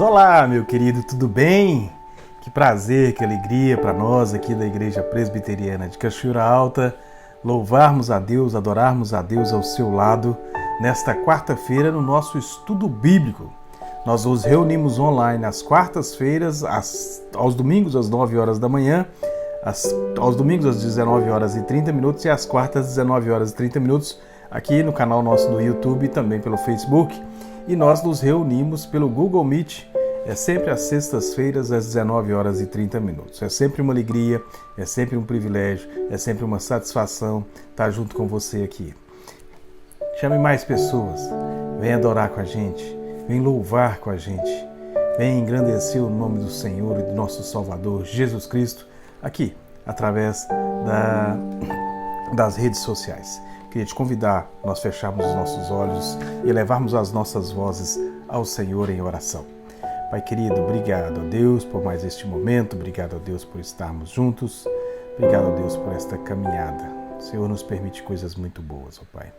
Olá, meu querido, tudo bem? Que prazer, que alegria para nós aqui da Igreja Presbiteriana de Cachoeira Alta louvarmos a Deus, adorarmos a Deus ao seu lado nesta quarta-feira no nosso estudo bíblico. Nós nos reunimos online às quartas-feiras, aos domingos às 9 horas da manhã, aos domingos às 19 horas e 30 minutos e às quartas às 19 horas e 30 minutos aqui no canal nosso do YouTube e também pelo Facebook. E nós nos reunimos pelo Google Meet, sempre às sextas-feiras às 19 horas e 30 minutos. É sempre uma alegria, é sempre um privilégio, é sempre uma satisfação estar junto com você aqui. Chame mais pessoas, vem adorar com a gente, vem louvar com a gente, vem engrandecer o nome do Senhor e do nosso Salvador, Jesus Cristo, aqui, através das redes sociais. Queria te convidar, nós fecharmos os nossos olhos e levarmos as nossas vozes ao Senhor em oração. Pai querido, obrigado a Deus por mais este momento, obrigado a Deus por estarmos juntos, obrigado a Deus por esta caminhada. O Senhor nos permite coisas muito boas, ó Pai.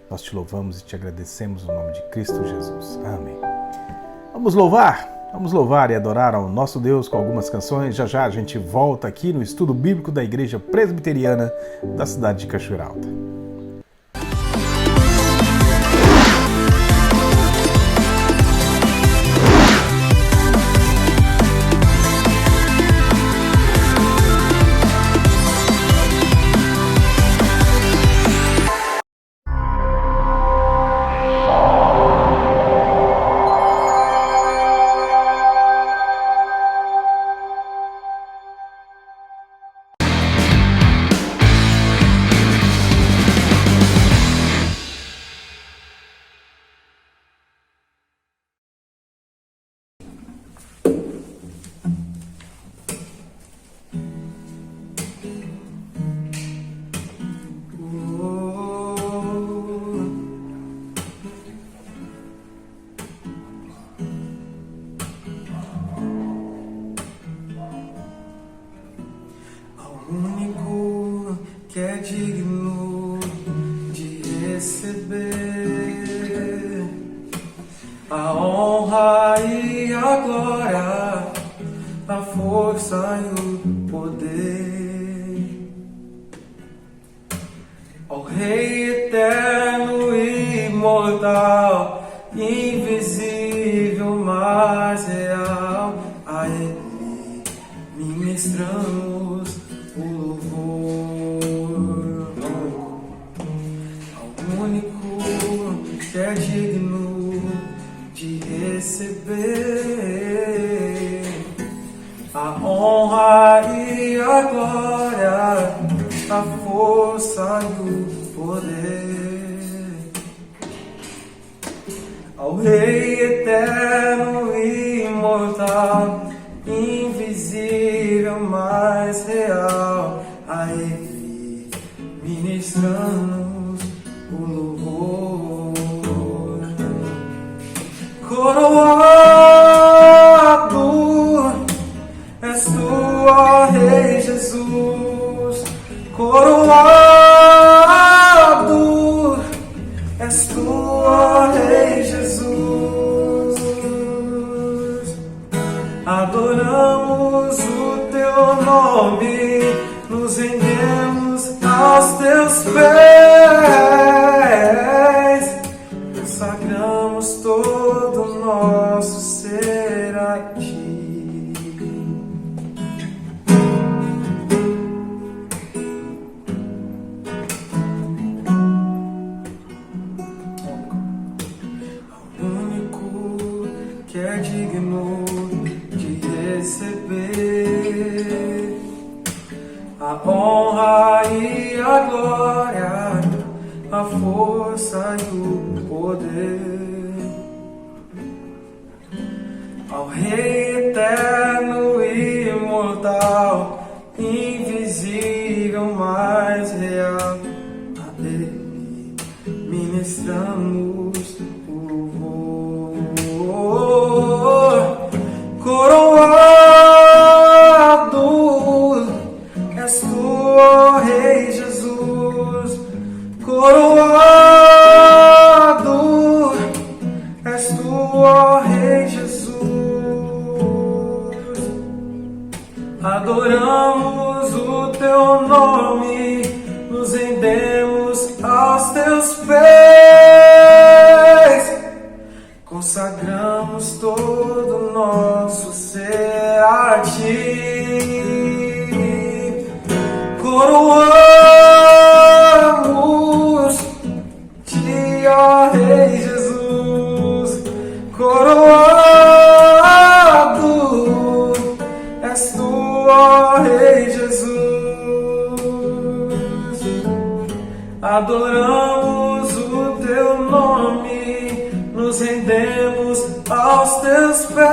Nós te louvamos e te agradecemos no nome de Cristo Jesus. Amém. Vamos louvar e adorar ao nosso Deus com algumas canções. Já já a gente volta aqui no estudo bíblico da Igreja Presbiteriana da cidade de Cachoeira Alta. Que é digno de receber a honra e a glória, a força e o poder, ao Rei eterno e imortal, invisível, mas real, a Ele ministramos o louvor. Que é digno de receber a honra e a glória, a força e o poder, ao Rei eterno e imortal, invisível, mas real, a Ele ministramos o louvor. Coroado és tu, ó Rei Jesus. Coroado és tu, ó Rei Jesus. Adoramos o teu nome, nos rendemos aos teus pés, consagramos todo o nosso ser a ti. O único que é digno de receber a honra e a glória, a força e o poder, ao Rei eterno e imortal, invisível, mas real, a Ele ministramos o louvor. Coroado és tu, ó Rei Jesus. Coroado és tu, ó Rei Jesus. Adoramos o teu nome, nos rendemos aos teus pés, consagramos todo o nosso ser a ti, coroamos-te, ó Rei Jesus, coroado és tu, ó Rei Jesus. Adoramos o teu nome, nos rendemos aos teus pés,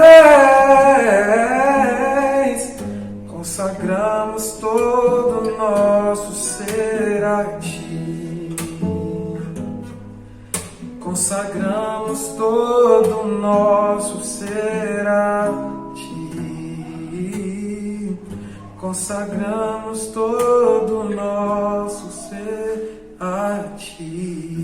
consagramos todo o nosso ser a ti, consagramos todo o nosso ser a ti, consagramos todo o nosso ser a ti.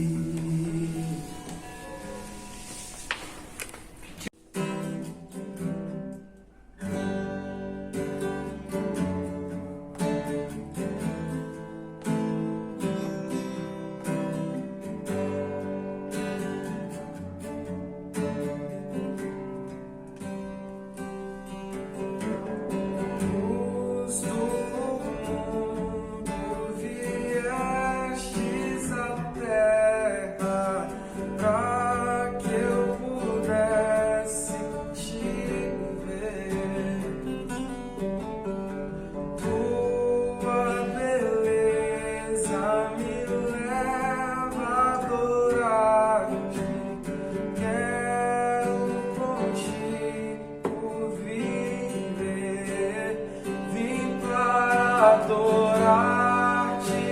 Adorar-te,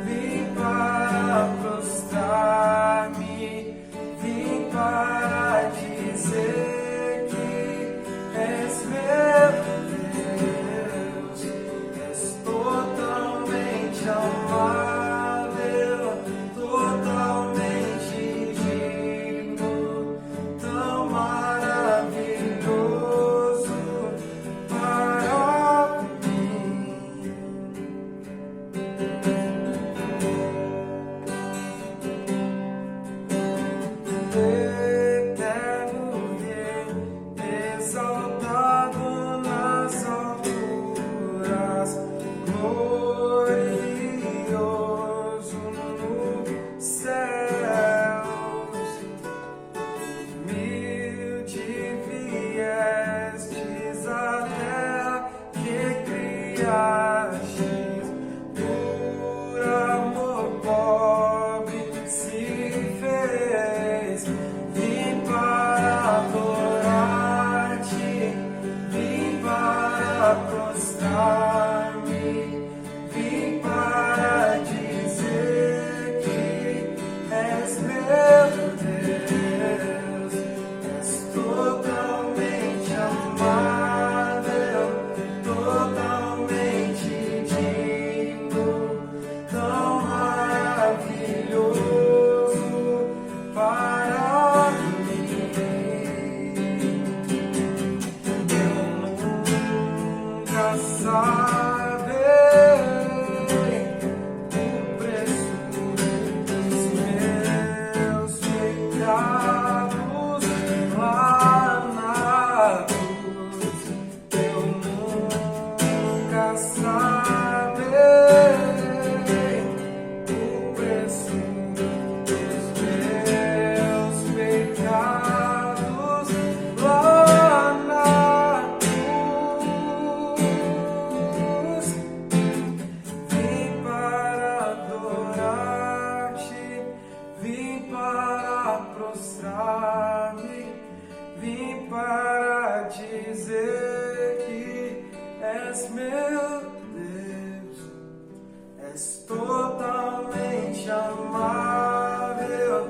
vim para prostrar-me, vim para dizer que és meu Deus, és totalmente amável, totalmente digno, tão maravilhoso para eterno Rei, exaltado nas alturas, glorioso nos céus, humilde viestes à terra que criastes, por amor pobre se fez. Vim para adorar-te, vim para prostrar-me, vim para dizer que és meu Deus, és totalmente amável, totalmente digno, tão maravilhoso para mim. Eu nunca saberei o preço dos meus pecados lá na cruz. Eu nunca saberei o preço dos meus pecados lá na cruz. Vim para adorar-te, vim para prostrar-me, vim para dizer que és meu Deus, és totalmente amável,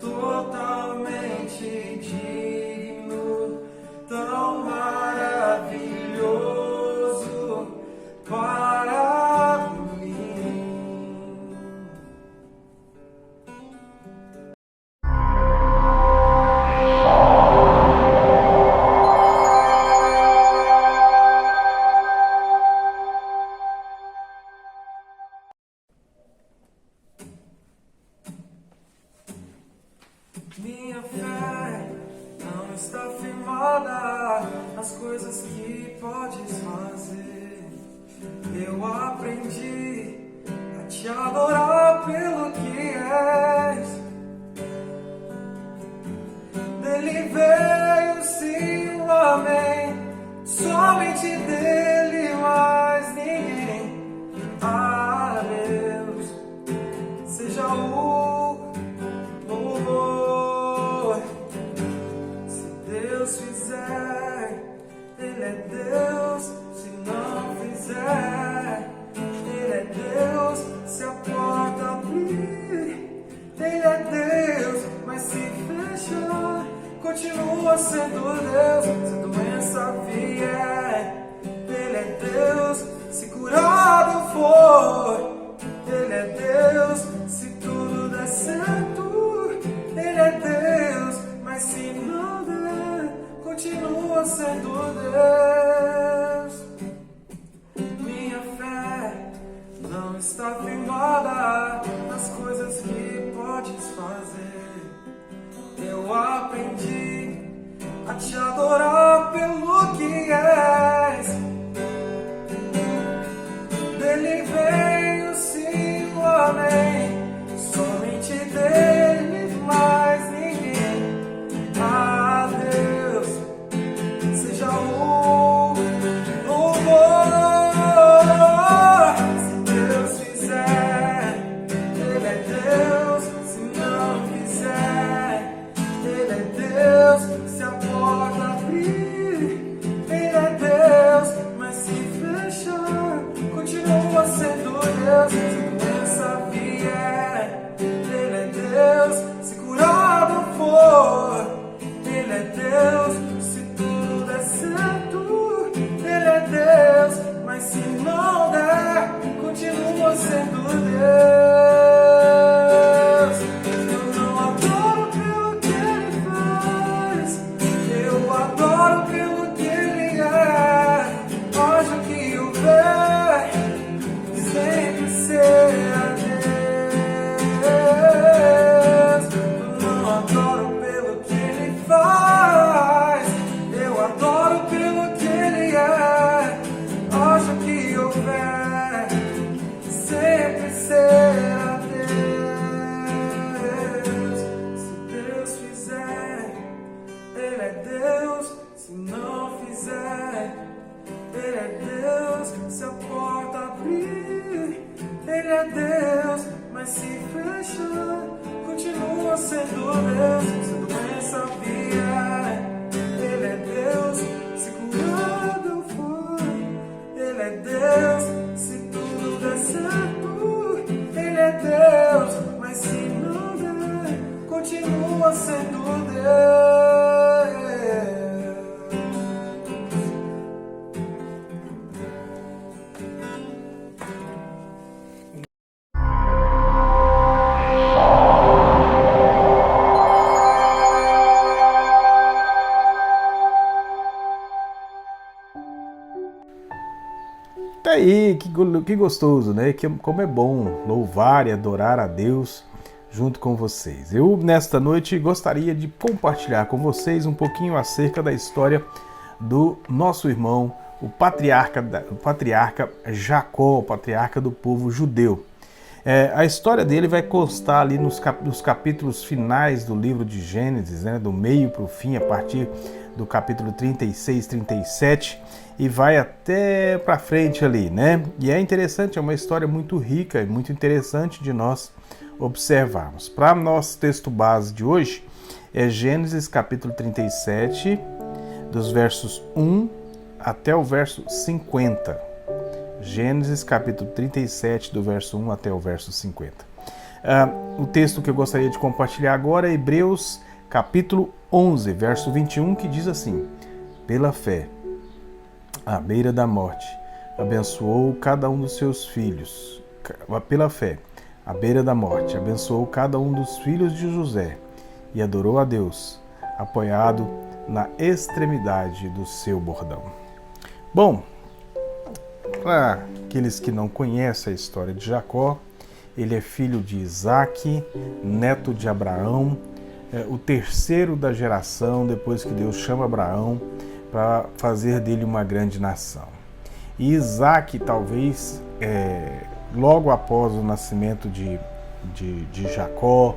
totalmente digno, tão maravilhoso para mim. nas coisas que podes fazer. Eu aprendi a te adorar pelo que és. Dele veio sim o amém, somente dele, mais ninguém. A Deus seja o louvor. Se Deus fizer, Ele é Deus. Se não fizer, Ele é Deus. Se a porta abrir, Ele é Deus. Mas se fechar, continua sendo Deus. Se a doença vier, Ele é Deus. Se curado for, Ele é Deus. Se tudo der certo, Ele é Deus. Mas se não der, continua sendo Deus. Minha fé não está firmada nas coisas que podes fazer. Eu aprendi a te adorar pelo que és. Dele veio sim o amém, somente dele, mais ninguém. A Deus seja o louvor. Se Deus fizer, Ele é Deus. Se não fizer, Ele é Deus. Se a porta abrir, Ele é Deus. Mas se fechar, continua sendo Deus. Se doença vier, Ele é Deus. Se curado for, Ele é Deus. Se tudo der certo, Ele é Deus. Mas se não der, continua sendo Deus. Eu não adoro pelo que Ele faz, eu adoro pelo que Ele é. Haja o que houver, sempre será Deus. Eu não adoro pelo que Ele faz, eu adoro pelo que Ele é. Haja o que houver, sempre será Deus. Se Deus fizer, Ele é Deus. Se não fizer, Ele é Deus. Se a porta abrir, Ele é Deus. Mas se fechar, continua sendo Deus. Se a doença vier, Ele é Deus. Se curado for, Ele é Deus. Se tudo der certo, Ele é Deus. Mas se não der, continua sendo Deus. Tá aí, que gostoso, né? Como é bom louvar e adorar a Deus junto com vocês. Eu, nesta noite, gostaria de compartilhar com vocês um pouquinho acerca da história do nosso irmão, o patriarca Jacó, o patriarca do povo judeu. A história dele vai constar ali nos capítulos finais do livro de Gênesis, né? Do meio para o fim, a partir do capítulo 36, 37, e vai até para frente ali, né? E é interessante, é uma história muito rica e muito interessante de nós observarmos. Para nosso texto base de hoje, é Gênesis capítulo 37, dos versos 1 até o verso 50. Gênesis capítulo 37, do verso 1 até o verso 50. O texto que eu gostaria de compartilhar agora é Hebreus capítulo 11, verso 21, que diz assim: pela fé, à beira da morte, abençoou cada um dos seus filhos. Pela fé, à beira da morte, abençoou cada um dos filhos de José e adorou a Deus, apoiado na extremidade do seu bordão. Bom, para aqueles que não conhecem a história de Jacó, ele é filho de Isaque, neto de Abraão, o terceiro da geração depois que Deus chama Abraão para fazer dele uma grande nação. E Isaac, talvez, logo após o nascimento de Jacó,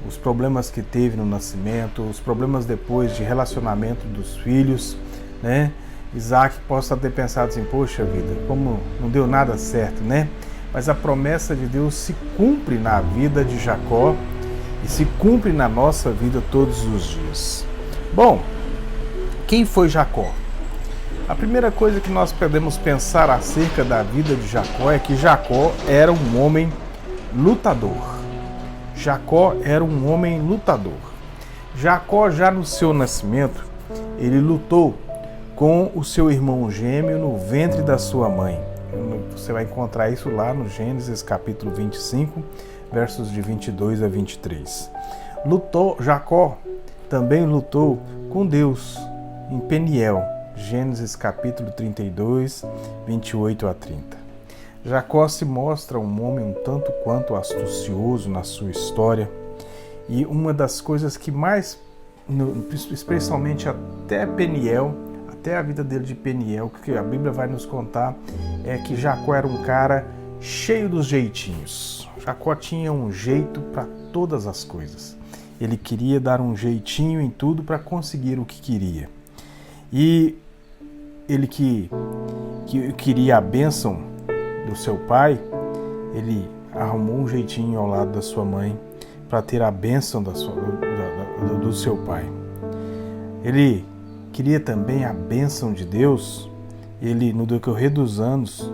os problemas que teve no nascimento, os problemas depois de relacionamento dos filhos, né? Isaac possa ter pensado assim, poxa vida, como não deu nada certo, né? Mas a promessa de Deus se cumpre na vida de Jacó e se cumpre na nossa vida todos os dias. Bom, quem foi Jacó? A primeira coisa que nós podemos pensar acerca da vida de Jacó é que Jacó era um homem lutador. Jacó era um homem lutador. Jacó, já no seu nascimento, ele lutou com o seu irmão gêmeo no ventre da sua mãe. Você vai encontrar isso lá no Gênesis capítulo 25, versos de 22 a 23. Jacó também lutou com Deus em Peniel, Gênesis capítulo 32, 28 a 30. Jacó se mostra um homem um tanto quanto astucioso na sua história, e uma das coisas que mais, especialmente até Peniel, até a vida dele de Peniel, que a Bíblia vai nos contar, é que Jacó era um cara cheio dos jeitinhos. Jacó tinha um jeito para todas as coisas. Ele queria dar um jeitinho em tudo para conseguir o que queria. E ele que queria a bênção do seu pai, ele arrumou um jeitinho ao lado da sua mãe para ter a bênção do seu pai. Ele queria também a bênção de Deus. Ele, no decorrer dos anos,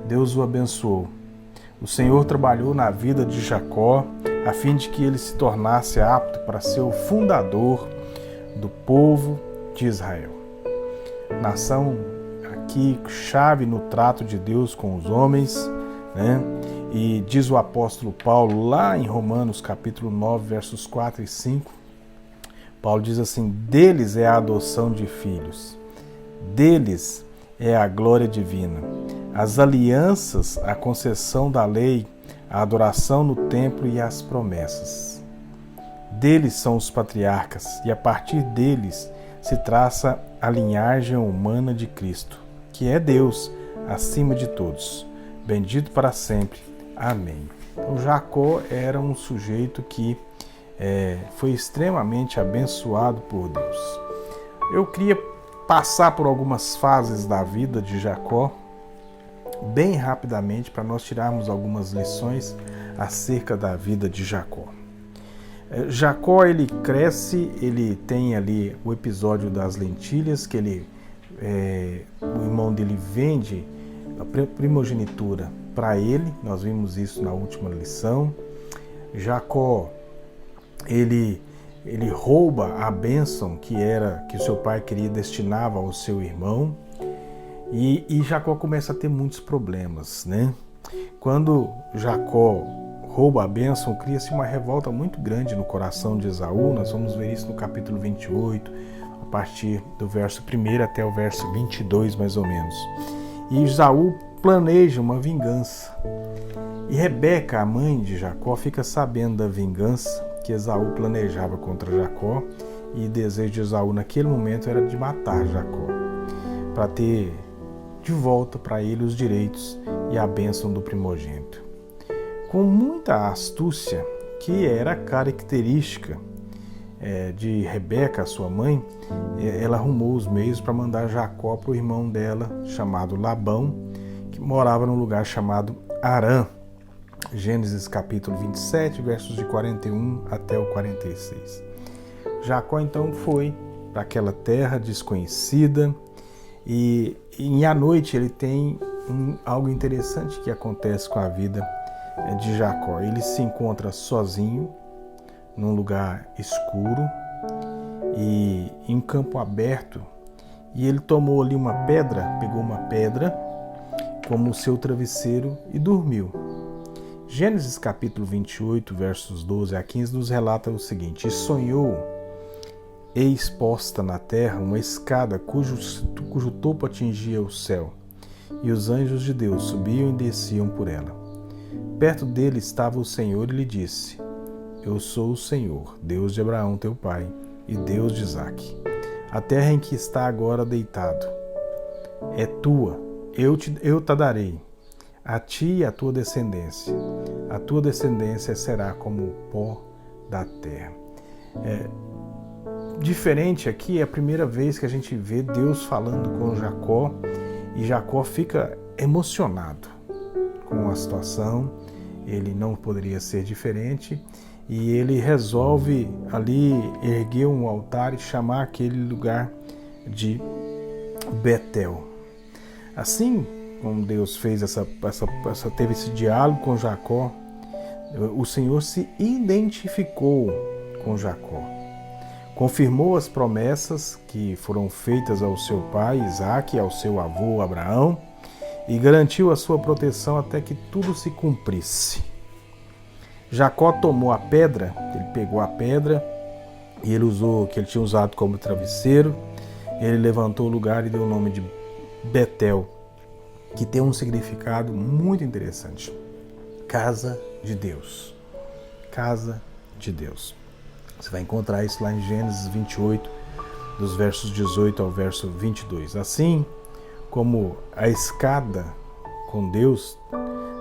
Deus o abençoou. O Senhor trabalhou na vida de Jacó a fim de que ele se tornasse apto para ser o fundador do povo de Israel. Nação aqui chave no trato de Deus com os homens, né? E diz o apóstolo Paulo lá em Romanos capítulo 9, versos 4 e 5, Paulo diz assim: deles é a adoção de filhos, deles é a glória divina, as alianças, a concessão da lei, a adoração no templo e as promessas. Deles são os patriarcas, e a partir deles se traça a linhagem humana de Cristo, que é Deus acima de todos, bendito para sempre. Amém. Então Jacó era um sujeito que foi extremamente abençoado por Deus. Eu queria passar por algumas fases da vida de Jacó, bem rapidamente, para nós tirarmos algumas lições acerca da vida de Jacó. Jacó, ele cresce, ele tem ali o episódio das lentilhas, que o irmão dele vende a primogenitura para ele. Nós vimos isso na última lição. Jacó, ele rouba a bênção que o seu pai queria destinava ao seu irmão, e Jacó começa a ter muitos problemas, né? Quando Jacó rouba a bênção, cria-se uma revolta muito grande no coração de Esaú. Nós vamos ver isso no capítulo 28, a partir do verso 1 até o verso 22, mais ou menos. E Esaú planeja uma vingança. E Rebeca, a mãe de Jacó, fica sabendo da vingança que Esaú planejava contra Jacó, e o desejo de Esaú naquele momento era de matar Jacó, para ter de volta para ele os direitos e a bênção do primogênito. Com muita astúcia, que era característica de Rebeca, sua mãe, ela arrumou os meios para mandar Jacó para o irmão dela, chamado Labão, que morava num lugar chamado Harã. Gênesis capítulo 27, versos de 41 até o 46. Jacó então foi para aquela terra desconhecida, e à noite ele tem algo interessante que acontece com a vida de Jacó. Ele se encontra sozinho num lugar escuro e em um campo aberto, e ele tomou ali pegou uma pedra como seu travesseiro e dormiu. Gênesis capítulo 28, versos 12 a 15 nos relata o seguinte: e sonhou, eis posta na terra uma escada cujo topo atingia o céu, e os anjos de Deus subiam e desciam por ela. Perto dele estava o Senhor e lhe disse: eu sou o Senhor, Deus de Abraão teu pai, e Deus de Isaque. A terra em que está agora deitado é tua, eu te darei, a ti e a tua descendência. A tua descendência será como o pó da terra. Diferente aqui, é a primeira vez que a gente vê Deus falando com Jacó, e Jacó fica emocionado com a situação. Ele não poderia ser diferente, e ele resolve ali erguer um altar e chamar aquele lugar de Betel. Assim como Deus fez teve esse diálogo com Jacó, o Senhor se identificou com Jacó, confirmou as promessas que foram feitas ao seu pai Isaque e ao seu avô Abraão, e garantiu a sua proteção até que tudo se cumprisse. Jacó tomou a pedra, ele pegou a pedra e ele usou, que ele tinha usado como travesseiro, ele levantou o lugar e deu o nome de Betel, que tem um significado muito interessante. Casa de Deus. Casa de Deus. Você vai encontrar isso lá em Gênesis 28, dos versos 18 ao verso 22. Assim como a escada com Deus,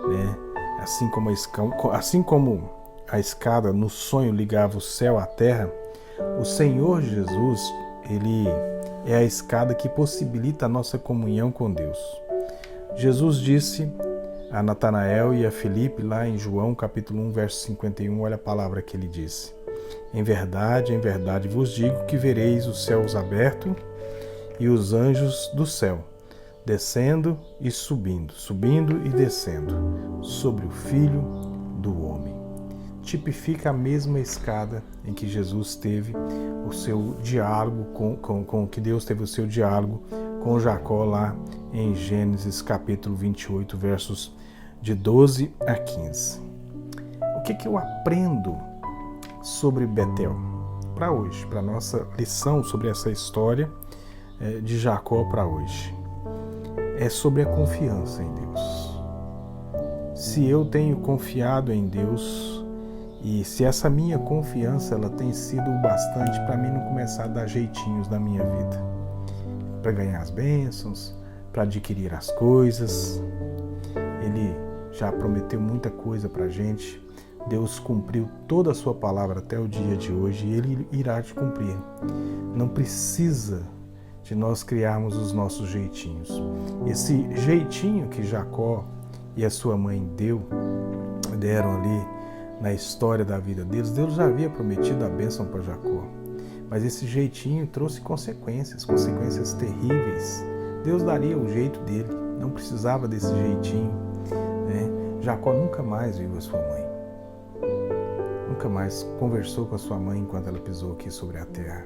né? Assim como a escada no sonho ligava o céu à terra, o Senhor Jesus, ele é a escada que possibilita a nossa comunhão com Deus. Jesus disse a Natanael e a Filipe, lá em João capítulo 1, verso 51, olha a palavra que ele disse: em verdade vos digo que vereis os céus abertos e os anjos do céu, descendo e subindo, subindo e descendo sobre o Filho do Homem. Tipifica a mesma escada em que Jesus teve o seu diálogo com que Deus teve o seu diálogo com Jacó lá em Gênesis capítulo 28, versos de 12 a 15. O que eu aprendo sobre Betel para hoje, para nossa lição sobre essa história de Jacó para hoje? É sobre a confiança em Deus. Se eu tenho confiado em Deus, e se essa minha confiança ela tem sido o bastante para mim não começar a dar jeitinhos na minha vida, para ganhar as bênçãos, para adquirir as coisas. Ele já prometeu muita coisa para a gente. Deus cumpriu toda a sua palavra até o dia de hoje, e Ele irá te cumprir. Não precisa de nós criarmos os nossos jeitinhos. Esse jeitinho que Jacó e a sua mãe deram ali na história da vida deles, Deus já havia prometido a bênção para Jacó. Mas esse jeitinho trouxe consequências terríveis. Deus daria o jeito dele, não precisava desse jeitinho, né? Jacó nunca mais viu a sua mãe. Nunca mais conversou com a sua mãe enquanto ela pisou aqui sobre a terra.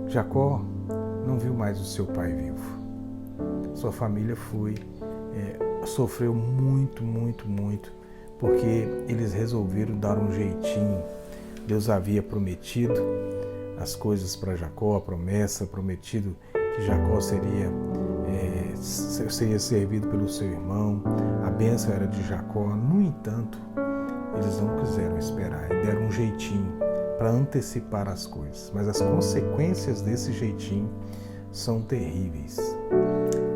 Jacó não viu mais o seu pai vivo. Sua família sofreu muito, porque eles resolveram dar um jeitinho. Deus havia prometido as coisas para Jacó, a promessa, prometido que Jacó seria servido pelo seu irmão, a bênção era de Jacó. No entanto, eles não quiseram esperar e deram um jeitinho para antecipar as coisas. Mas as consequências desse jeitinho são terríveis.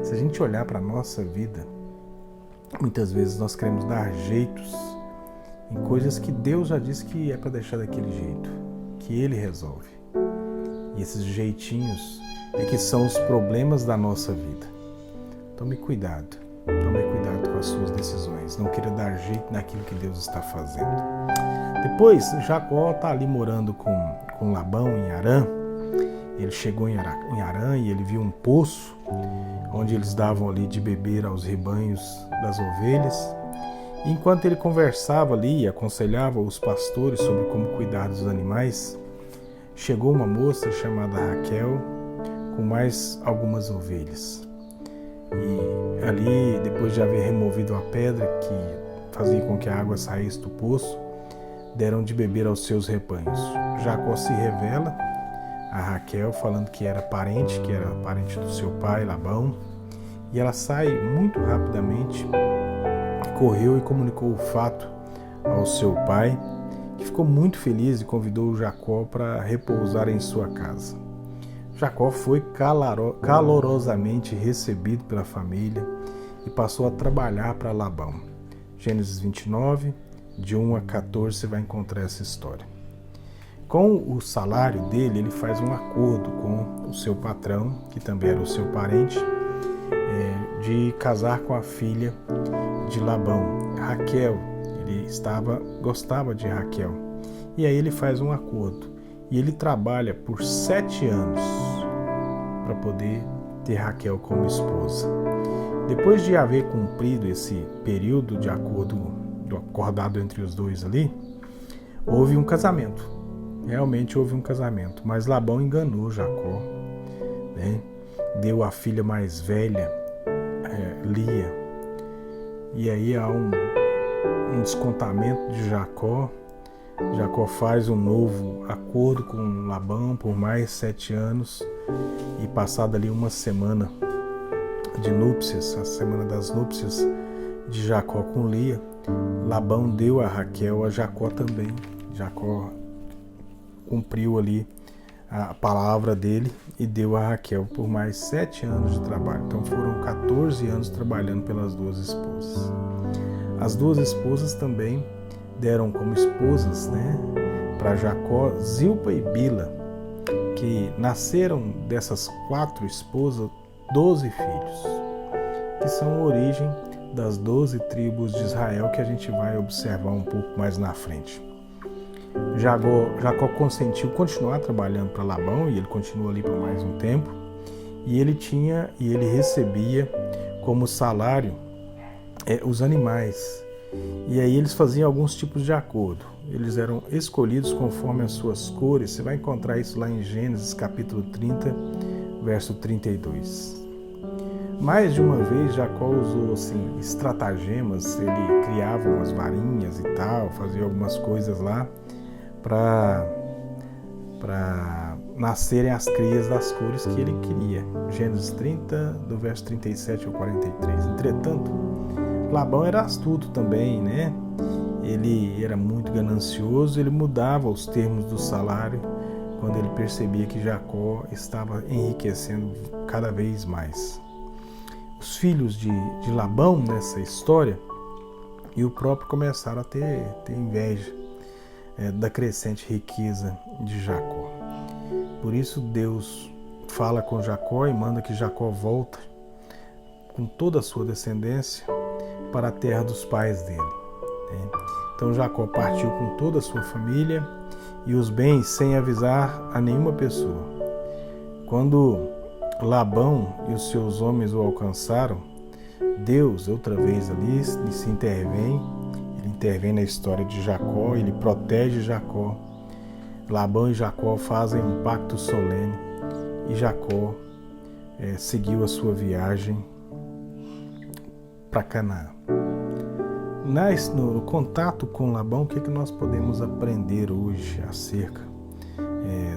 Se a gente olhar para a nossa vida, muitas vezes nós queremos dar jeitos em coisas que Deus já disse que é para deixar daquele jeito, que Ele resolve. E esses jeitinhos é que são os problemas da nossa vida. Tome cuidado com as suas decisões. Não queira dar jeito naquilo que Deus está fazendo. Depois, Jacó está ali morando com Labão em Harã. Ele chegou em Harã e ele viu um poço onde eles davam ali de beber aos rebanhos das ovelhas. E enquanto ele conversava ali e aconselhava os pastores sobre como cuidar dos animais, chegou uma moça chamada Raquel com mais algumas ovelhas. E ali, depois de haver removido a pedra que fazia com que a água saísse do poço, deram de beber aos seus rebanhos. Jacó se revela a Raquel, falando que era parente do seu pai, Labão, e ela sai muito rapidamente, correu e comunicou o fato ao seu pai, que ficou muito feliz e convidou Jacó para repousar em sua casa. Jacó foi calorosamente recebido pela família e passou a trabalhar para Labão. Gênesis 29, de 1 a 14, você vai encontrar essa história. Com o salário dele, ele faz um acordo com o seu patrão, que também era o seu parente, de casar com a filha de Labão, Raquel. Ele gostava de Raquel. E aí ele faz um acordo. E ele trabalha por 7 anos para poder ter Raquel como esposa. Depois de haver cumprido esse período de acordo, acordado entre os dois ali, houve um casamento. Realmente houve um casamento. Mas Labão enganou Jacó, né? Deu a filha mais velha, Lia. E aí há um descontamento de Jacó. Jacó faz um novo acordo com Labão por mais 7 anos. E passada ali uma semana de núpcias, a semana das núpcias de Jacó com Lia, Labão deu a Raquel a Jacó também. Jacó cumpriu ali a palavra dele e deu a Raquel por mais 7 anos de trabalho. Então foram 14 anos trabalhando pelas duas esposas. As duas esposas também deram como esposas, né, para Jacó, Zilpa e Bila, que nasceram dessas 4 esposas 12 filhos, que são a origem das 12 tribos de Israel, que a gente vai observar um pouco mais na frente. Jacó consentiu continuar trabalhando para Labão, e ele continuou ali por mais um tempo, e ele recebia como salário os animais. E aí eles faziam alguns tipos de acordo. Eles eram escolhidos conforme as suas cores. Você vai encontrar isso lá em Gênesis capítulo 30, verso 32. Mais de uma vez Jacó usou assim, estratagemas. Ele criava umas varinhas e tal, fazia algumas coisas lá para nascerem as crias das cores que ele queria. Gênesis 30, do verso 37 ao 43. Entretanto, Labão era astuto também, né? Ele era muito ganancioso, ele mudava os termos do salário quando ele percebia que Jacó estava enriquecendo cada vez mais. Os filhos de Labão nessa história e o próprio começaram a ter inveja da crescente riqueza de Jacó. Por isso Deus fala com Jacó e manda que Jacó volta com toda a sua descendência para a terra dos pais dele. Então Jacó partiu com toda a sua família e os bens sem avisar a nenhuma pessoa. Quando Labão e os seus homens o alcançaram, Deus outra vez ali se intervém. Ele intervém na história de Jacó, ele protege Jacó. Labão e Jacó fazem um pacto solene e Jacó seguiu a sua viagem para Canaã. No contato com Labão, o que nós podemos aprender hoje acerca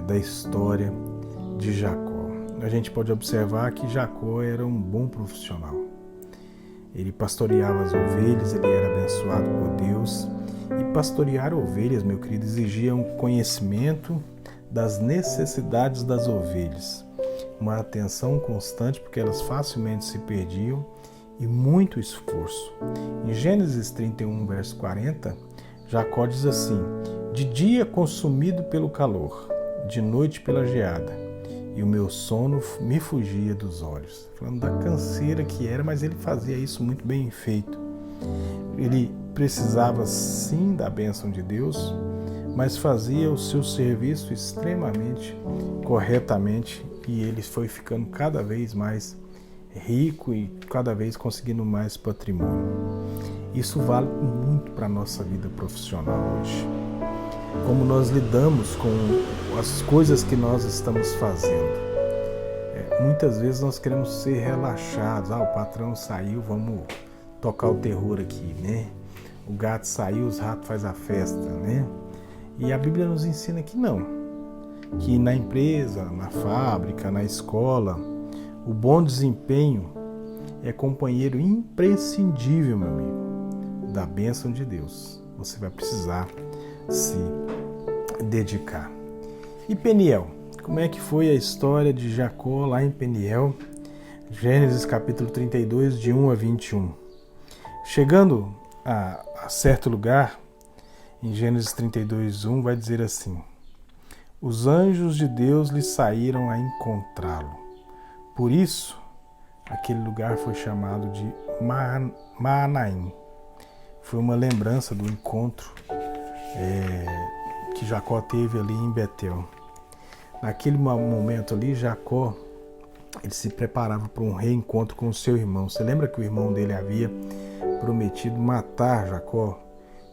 da história de Jacó? A gente pode observar que Jacó era um bom profissional. Ele pastoreava as ovelhas, ele era abençoado por Deus. E pastorear ovelhas, meu querido, exigia um conhecimento das necessidades das ovelhas, uma atenção constante, porque elas facilmente se perdiam, e muito esforço. Em Gênesis 31, verso 40, Jacó diz assim: de dia consumido pelo calor, de noite pela geada, e o meu sono me fugia dos olhos. Falando da canseira que era, mas ele fazia isso muito bem feito. Ele precisava sim da bênção de Deus, mas fazia o seu serviço extremamente corretamente, e ele foi ficando cada vez mais rico e cada vez conseguindo mais patrimônio. Isso vale muito para a nossa vida profissional hoje. Como nós lidamos com as coisas que nós estamos fazendo. Muitas vezes nós queremos ser relaxados. O patrão saiu, vamos tocar o terror aqui, né? O gato saiu, os ratos fazem a festa, né? E a Bíblia nos ensina que não. Que na empresa, na fábrica, na escola, o bom desempenho é companheiro imprescindível, meu amigo, da bênção de Deus. Você vai precisar se dedicar. E Peniel, como é que foi a história de Jacó lá em Peniel, Gênesis capítulo 32, de 1 a 21. Chegando a certo lugar, em Gênesis 32, 1, vai dizer assim: os anjos de Deus lhe saíram a encontrá-lo. Por isso, aquele lugar foi chamado de Maanaim. Foi uma lembrança do encontro que Jacó teve ali em Betel. Naquele momento ali, Jacó ele se preparava para um reencontro com o seu irmão. Você lembra que o irmão dele havia prometido matar Jacó?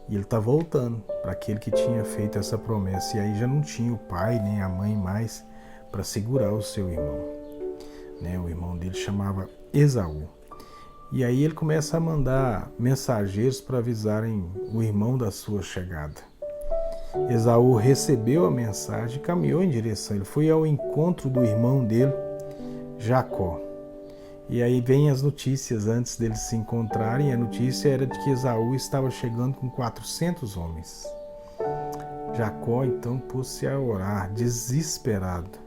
E ele está voltando para aquele que tinha feito essa promessa. E aí já não tinha o pai nem a mãe mais para segurar o seu irmão. O irmão dele chamava Esaú. E aí ele começa a mandar mensageiros para avisarem o irmão da sua chegada. Esaú recebeu a mensagem e caminhou em direção. Ele foi ao encontro do irmão dele, Jacó. E aí vem as notícias antes deles se encontrarem. A notícia era de que Esaú estava chegando com 400 homens. Jacó então pôs-se a orar, desesperado,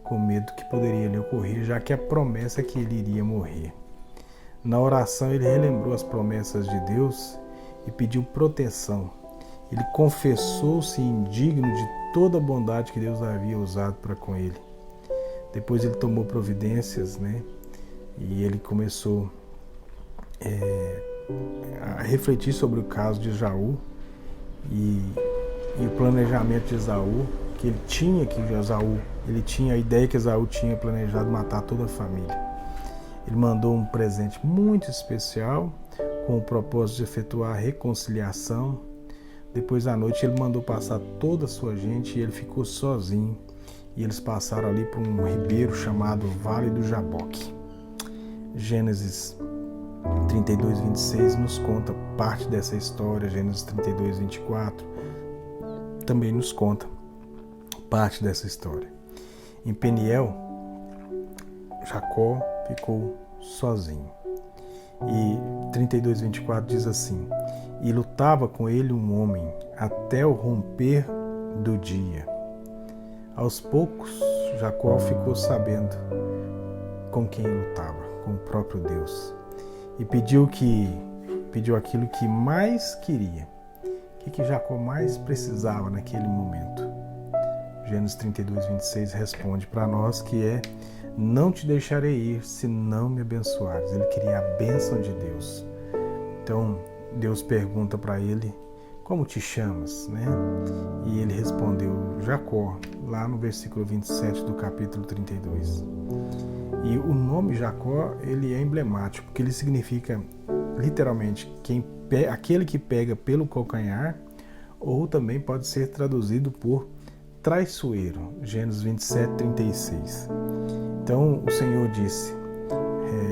com medo que poderia lhe ocorrer, já que a promessa é que ele iria morrer. Na oração ele relembrou as promessas de Deus e pediu proteção. Ele confessou-se indigno de toda a bondade que Deus havia usado para com ele. Depois ele tomou providências, e ele começou a refletir sobre o caso de Esaú e o planejamento de Esaú, que ele tinha a ideia que Esaú tinha planejado matar toda a família. Ele mandou um presente muito especial com o propósito de efetuar a reconciliação. Depois à noite ele mandou passar toda a sua gente e ele ficou sozinho. E eles passaram ali por um ribeiro chamado Vale do Jaboque. Gênesis 32, 26 nos conta parte dessa história. Gênesis 32, 24 também nos conta parte dessa história. Em Peniel, Jacó ficou sozinho. E 32, 24 diz assim: e lutava com ele um homem até o romper do dia. Aos poucos, Jacó ficou sabendo com quem lutava, com o próprio Deus. E pediu aquilo que mais queria. O que Jacó mais precisava naquele momento? Gênesis 32, 26 responde para nós que é: não te deixarei ir se não me abençoares. Ele queria a bênção de Deus. Então, Deus pergunta para ele: como te chamas? E ele respondeu: Jacó, lá no versículo 27 do capítulo 32. E o nome Jacó, ele é emblemático, porque ele significa, literalmente, aquele que pega pelo calcanhar, ou também pode ser traduzido por traiçoeiro. Gênesis 27, 36. Então, o Senhor disse,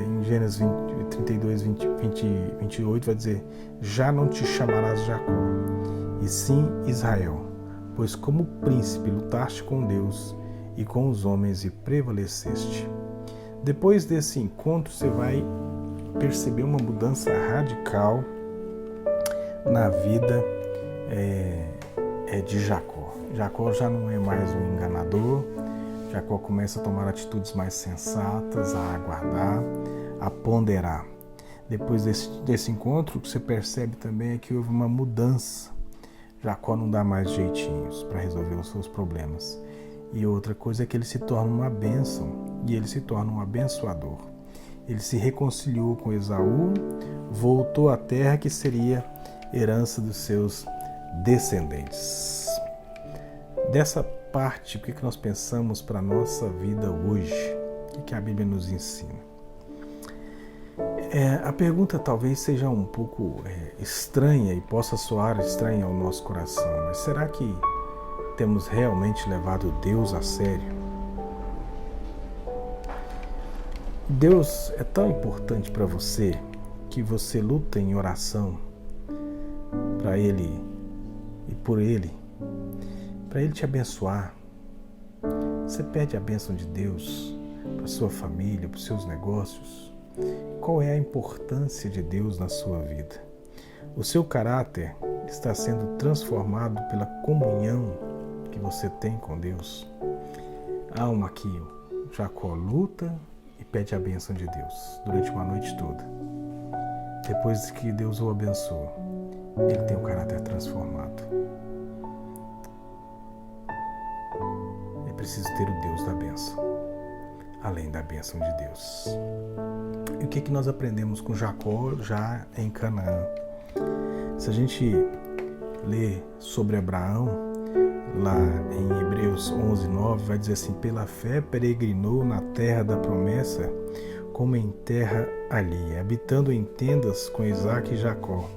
em Gênesis 32, 28, vai dizer: já não te chamarás Jacó, e sim Israel, pois como príncipe lutaste com Deus e com os homens e prevaleceste. Depois desse encontro, você vai perceber uma mudança radical na vida de Jacó. Jacó já não é mais um enganador. Jacó começa a tomar atitudes mais sensatas, a aguardar, a ponderar. Depois desse encontro, o que você percebe também é que houve uma mudança. Jacó não dá mais jeitinhos para resolver os seus problemas. E outra coisa é que ele se torna uma bênção, e ele se torna um abençoador. Ele se reconciliou com Esaú, voltou à terra que seria herança dos seus descendentes. Dessa parte, o que nós pensamos para a nossa vida hoje? O que a Bíblia nos ensina? A pergunta talvez seja um pouco estranha e possa soar estranha ao nosso coração, mas será que temos realmente levado Deus a sério? Deus é tão importante para você que você luta em oração para Ele e por Ele, para Ele te abençoar. Você pede a bênção de Deus para sua família, para os seus negócios. Qual é a importância de Deus na sua vida? O seu caráter está sendo transformado pela comunhão que você tem com Deus. Há uma que Jacó luta e pede a bênção de Deus durante uma noite toda. Depois que Deus o abençoa, ele tem o caráter transformado. É preciso ter o Deus da bênção, além da bênção de Deus. E o que nós aprendemos com Jacó já em Canaã? Se a gente lê sobre Abraão, lá em Hebreus 11:9, vai dizer assim: pela fé peregrinou na terra da promessa, como em terra alheia, habitando em tendas com Isaque e Jacó,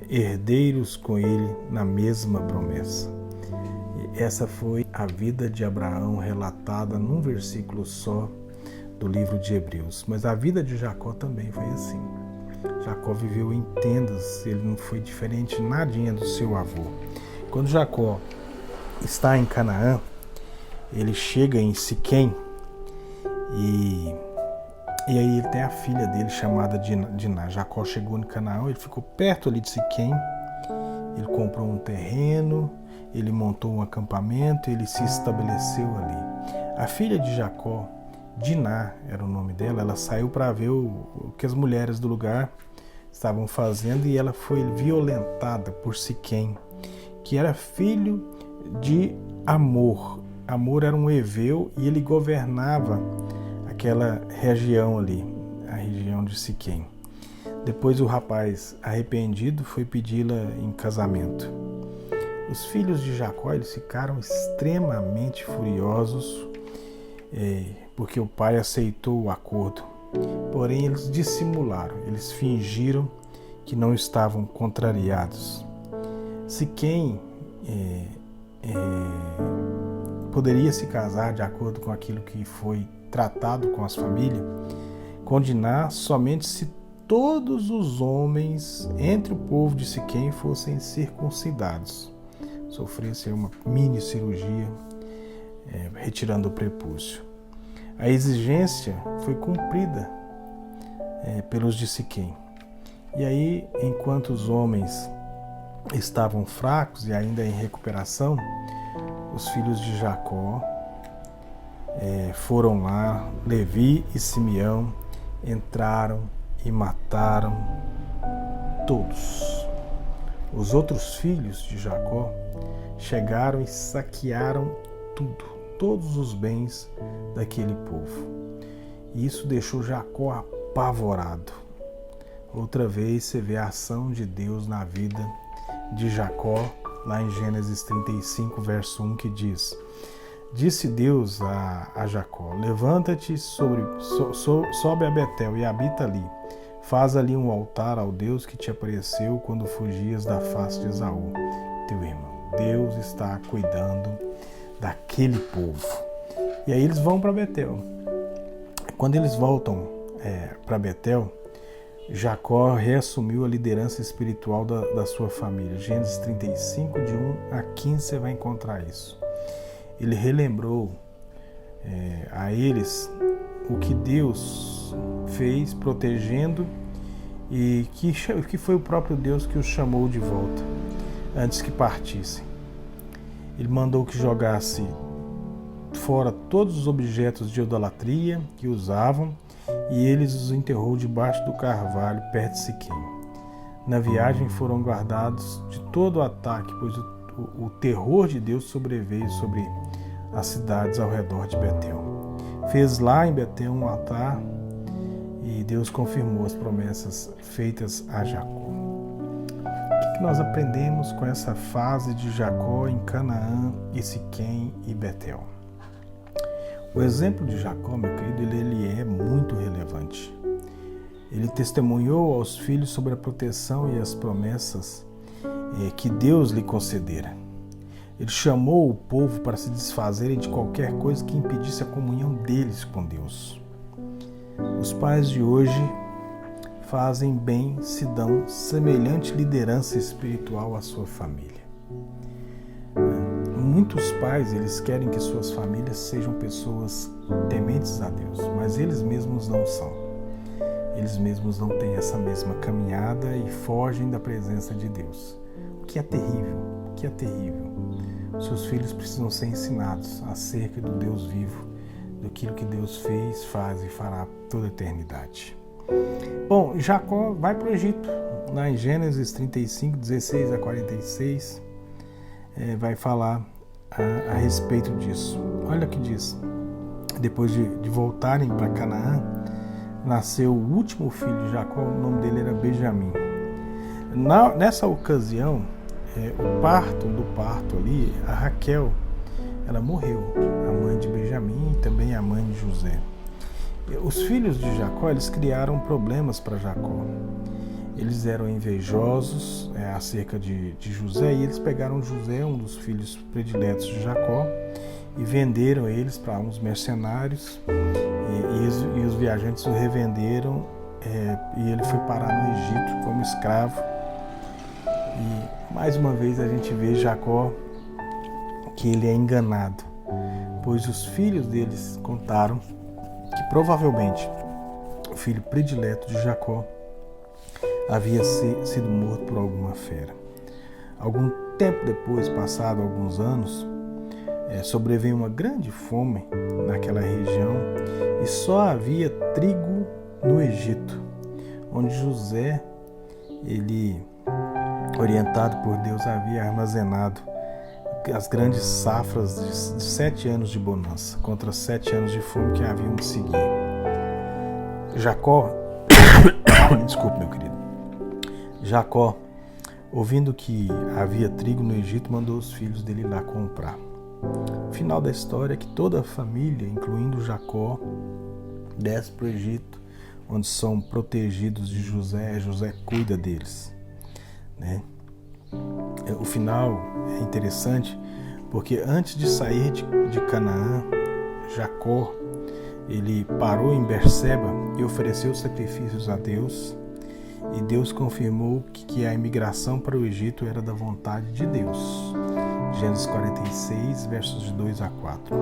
herdeiros com ele na mesma promessa. E essa foi a vida de Abraão relatada num versículo só do livro de Hebreus. Mas a vida de Jacó também foi assim. Jacó viveu em tendas, ele não foi diferente nadinha do seu avô. Quando Jacó está em Canaã, ele chega em Siquém e aí ele tem a filha dele chamada Diná. Jacó chegou em Canaã, ele ficou perto ali de Siquém, ele comprou um terreno, ele montou um acampamento, ele se estabeleceu ali. A filha de Jacó, Diná era o nome dela, ela saiu para ver o que as mulheres do lugar estavam fazendo e ela foi violentada por Siquém, que era filho de Amor. Amor era um heveu e ele governava aquela região ali, a região de Siquém. Depois o rapaz, arrependido, foi pedi-la em casamento. Os filhos de Jacó, eles ficaram extremamente furiosos porque o pai aceitou o acordo. Porém, eles dissimularam, eles fingiram que não estavam contrariados. Siquém poderia se casar de acordo com aquilo que foi tratado com as famílias, com Diná somente se todos os homens entre o povo de Siquém fossem circuncidados, sofressem uma mini cirurgia retirando o prepúcio. A exigência foi cumprida pelos de Siquém. E aí, enquanto os homens estavam fracos e ainda em recuperação, os filhos de Jacó foram lá, Levi e Simeão entraram e mataram todos. Os outros filhos de Jacó chegaram e saquearam tudo, todos os bens daquele povo. E isso deixou Jacó apavorado. Outra vez você vê a ação de Deus na vida de Jacó, lá em Gênesis 35, verso 1, que diz: disse Deus a Jacó: levanta-te, sobe a Betel e habita ali. Faz ali um altar ao Deus que te apareceu quando fugias da face de Esaú, teu irmão. Deus está cuidando daquele povo. E aí eles vão para Betel. Quando eles voltam para Betel, Jacó reassumiu a liderança espiritual da sua família. Gênesis 35, de 1 a 15, você vai encontrar isso. Ele relembrou a eles o que Deus fez protegendo e que foi o próprio Deus que os chamou de volta antes que partissem. Ele mandou que jogasse fora todos os objetos de idolatria que usavam e eles os enterrou debaixo do carvalho perto de Siquém. Na viagem foram guardados de todo o ataque, pois o terror de Deus sobreveio sobre as cidades ao redor de Betel. Fez lá em Betel um altar e Deus confirmou as promessas feitas a Jacó. O que nós aprendemos com essa fase de Jacó em Canaã, e Siquém e Betel? O exemplo de Jacó, meu querido, ele é muito relevante. Ele testemunhou aos filhos sobre a proteção e as promessas que Deus lhe concedera. Ele chamou o povo para se desfazerem de qualquer coisa que impedisse a comunhão deles com Deus. Os pais de hoje fazem bem se dão semelhante liderança espiritual à sua família. Muitos pais, eles querem que suas famílias sejam pessoas tementes a Deus, mas eles mesmos não são. Eles mesmos não têm essa mesma caminhada e fogem da presença de Deus. O que é terrível, Seus filhos precisam ser ensinados acerca do Deus vivo, daquilo que Deus fez, faz e fará toda a eternidade. Bom, Jacó vai para o Egito. Lá em Gênesis 35, 16 a 46, vai falar a respeito disso. Olha o que diz. Depois de voltarem para Canaã, nasceu o último filho de Jacó, o nome dele era Benjamim. Nessa ocasião, o parto ali, a Raquel, ela morreu, a mãe de Benjamim e também a mãe de José. Os filhos de Jacó, eles criaram problemas para Jacó. Eles eram invejosos acerca de José, e eles pegaram José, um dos filhos prediletos de Jacó, e venderam eles para uns mercenários, e os viajantes o revenderam, e ele foi parar no Egito como escravo. E mais uma vez a gente vê Jacó que ele é enganado, pois os filhos deles contaram que provavelmente o filho predileto de Jacó havia sido morto por alguma fera. Algum tempo depois, passado alguns anos, sobreveio uma grande fome naquela região e só havia trigo no Egito, onde José, ele, orientado por Deus, havia armazenado as grandes safras de 7 anos de bonança contra 7 anos de fome que haviam de seguir. Desculpe, meu querido. Jacó, ouvindo que havia trigo no Egito, mandou os filhos dele lá comprar. O final da história é que toda a família, incluindo Jacó, desce para o Egito, onde são protegidos de José. José cuida deles, né? O final é interessante porque antes de sair de Canaã, Jacó, ele parou em Berseba e ofereceu sacrifícios a Deus, e Deus confirmou que a imigração para o Egito era da vontade de Deus. Gênesis 46, versos de 2 a 4.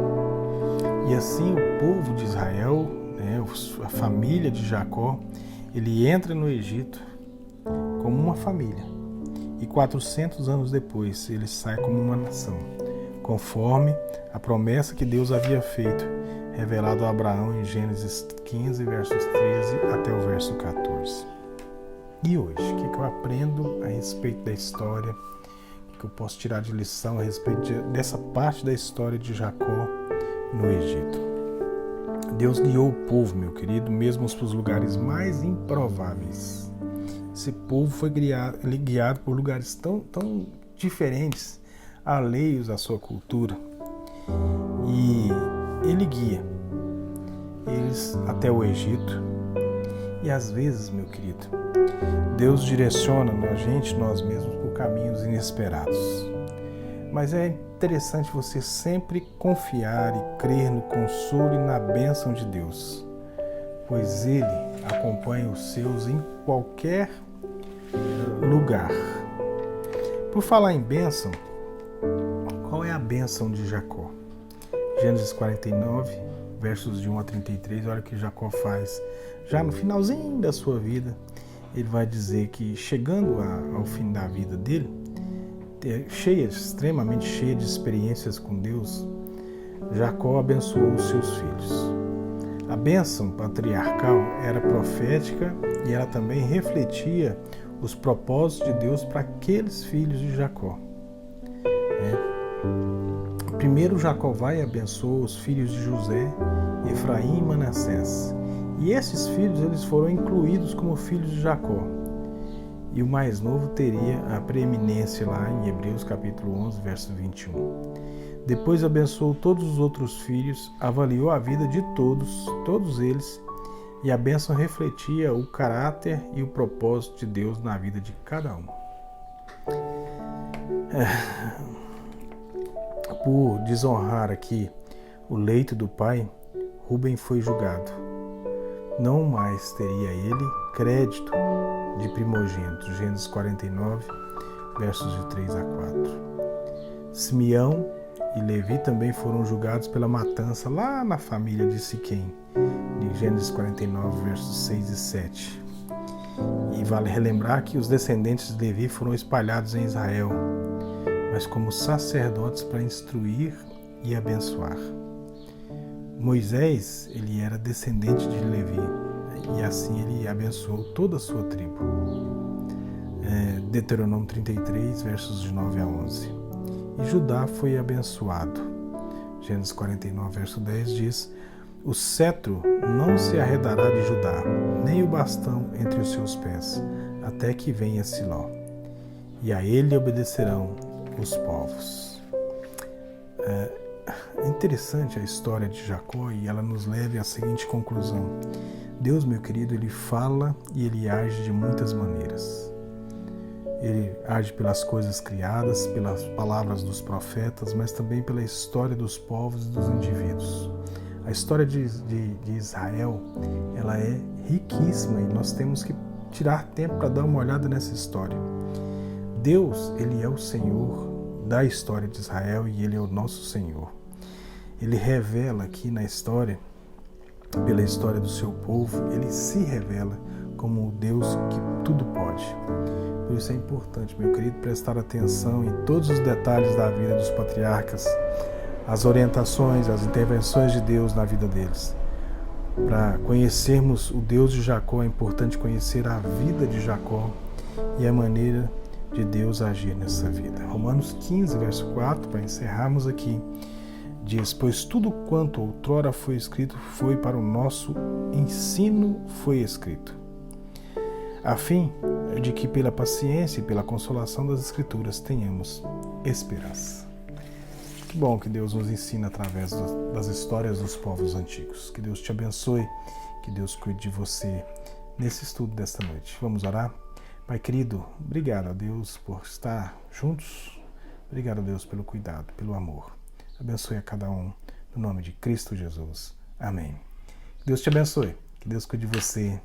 E assim o povo de Israel, a família de Jacó, ele entra no Egito como uma família. E 400 anos depois ele sai como uma nação, conforme a promessa que Deus havia feito, revelado a Abraão em Gênesis 15, versos 13 até o verso 14. E hoje, o que eu aprendo a respeito da história? O que eu posso tirar de lição a respeito dessa parte da história de Jacó no Egito? Deus guiou o povo, meu querido, mesmo para os lugares mais improváveis. Esse povo foi guiado por lugares tão diferentes, alheios à sua cultura. E ele guia eles até o Egito. E às vezes, meu querido, Deus direciona nós mesmos por caminhos inesperados. Mas é interessante você sempre confiar e crer no consolo e na bênção de Deus, pois Ele acompanha os seus em qualquer lugar. Por falar em bênção, qual é a bênção de Jacó? Gênesis 49, versos de 1 a 33, olha o que Jacó faz. Já no finalzinho da sua vida, ele vai dizer que, chegando ao fim da vida dele, extremamente cheia de experiências com Deus, Jacó abençoou os seus filhos. A bênção patriarcal era profética e ela também refletia os propósitos de Deus para aqueles filhos de Jacó. Primeiro Jacó vai e abençoa os filhos de José, Efraim e Manassés. E esses filhos eles foram incluídos como filhos de Jacó. E o mais novo teria a preeminência lá em Hebreus capítulo 11, verso 21. Depois abençoou todos os outros filhos, avaliou a vida de todos eles, e a bênção refletia o caráter e o propósito de Deus na vida de cada um. Por desonrar aqui o leito do pai, Rúben foi julgado. Não mais teria ele crédito de primogênito. Gênesis 49, versos de 3 a 4. Simeão e Levi também foram julgados pela matança lá na família de Siquém, em Gênesis 49, versos 6 e 7. E vale relembrar que os descendentes de Levi foram espalhados em Israel, mas como sacerdotes para instruir e abençoar. Moisés, ele era descendente de Levi, e assim ele abençoou toda a sua tribo. Deuteronômio 33, versos de 9 a 11. E Judá foi abençoado. Gênesis 49, verso 10 diz: o cetro não se arredará de Judá, nem o bastão entre os seus pés, até que venha Siló, e a ele obedecerão os povos. É interessante a história de Jacó, e ela nos leva à seguinte conclusão: Deus, meu querido, ele fala e ele age de muitas maneiras. Ele age pelas coisas criadas, pelas palavras dos profetas, mas também pela história dos povos e dos indivíduos. A história de Israel, ela é riquíssima, e nós temos que tirar tempo para dar uma olhada nessa história. Deus, ele é o Senhor da história de Israel, e ele é o nosso Senhor. Ele revela aqui na história, pela história do seu povo, ele se revela como o Deus que tudo pode. Por isso é importante, meu querido, prestar atenção em todos os detalhes da vida dos patriarcas, as orientações, as intervenções de Deus na vida deles. Para conhecermos o Deus de Jacó, é importante conhecer a vida de Jacó e a maneira de Deus agir nessa vida. Romanos 15, verso 4, para encerrarmos aqui, diz: pois tudo quanto outrora foi escrito foi para o nosso ensino foi escrito, a fim de que pela paciência e pela consolação das Escrituras tenhamos esperança. Que bom que Deus nos ensina através das histórias dos povos antigos. Que Deus te abençoe, que Deus cuide de você nesse estudo desta noite. Vamos orar? Pai querido, obrigado a Deus por estar juntos. Obrigado a Deus pelo cuidado, pelo amor. Abençoe a cada um, no nome de Cristo Jesus. Amém. Que Deus te abençoe, que Deus cuide de você.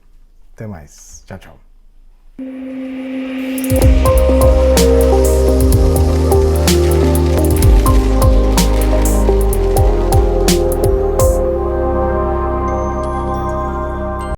Até mais. Tchau, tchau.